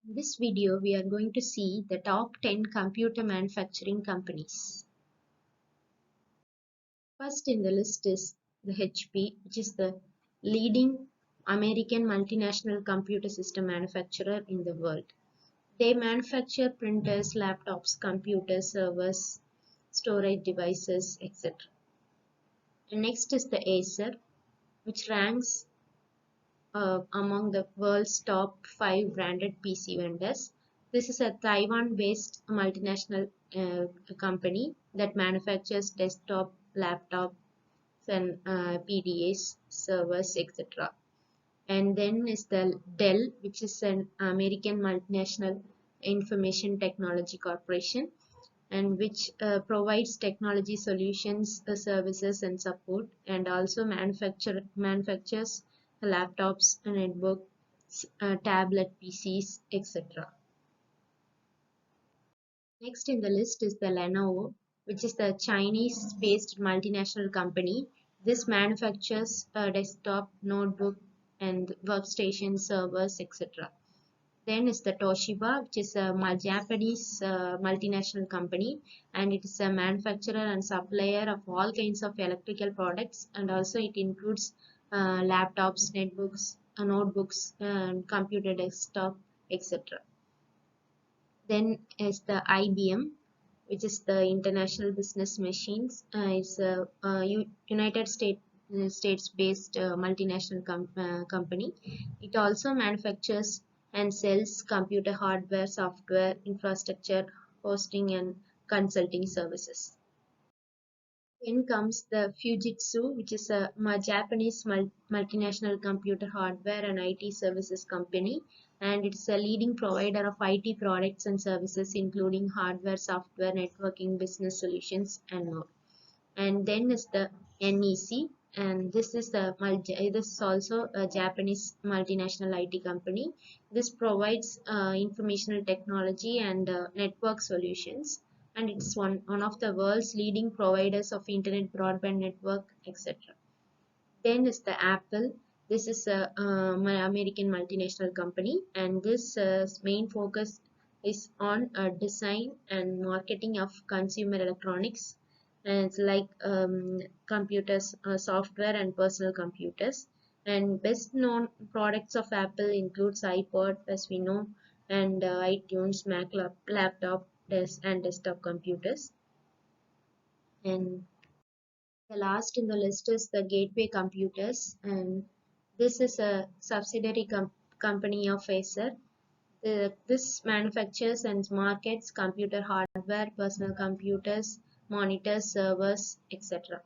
In this video, we are going to see the top 10 computer manufacturing companies. First in the list is the HP, which is the leading American multinational computer system manufacturer in the world. They manufacture printers, laptops, computers, servers, storage devices, etc. And next is the Acer, which ranks among the world's top 5 branded PC vendors. This is a Taiwan-based multinational company that manufactures desktop, laptops, and PDAs, servers, etc. And then is the Dell, which is an American multinational information technology corporation and which provides technology solutions, services and support, and also manufactures laptops, netbooks, tablet PCs, etc. Next in the list is the Lenovo, which is the Chinese-based multinational company. This manufactures desktop, notebook, and workstation servers, etc. Then is the Toshiba, which is a Japanese multinational company, and it is a manufacturer and supplier of all kinds of electrical products, and also it includes laptops, netbooks, notebooks, computer desktop, etc. Then is the IBM, which is the International Business Machines. It's a United States-based multinational company. It also manufactures and sells computer hardware, software, infrastructure, hosting, and consulting services. Then comes the Fujitsu, which is a Japanese multinational computer hardware and IT services company, and it's a leading provider of IT products and services, including hardware, software, networking, business solutions, and more. And then is the NEC, and this is also a Japanese multinational IT company. This provides informational technology and network solutions, and it's one of the world's leading providers of internet, broadband network, etc. Then is the Apple. This is a American multinational company, and this main focus is on design and marketing of consumer electronics, and it's like computers, software, and personal computers. And best known products of Apple includes iPod, as we know, and iTunes, Mac laptop, and desktop computers. And the last in the list is the Gateway Computers, and this is a subsidiary company of Acer. This manufactures and markets computer hardware, personal computers, monitors, servers, etc.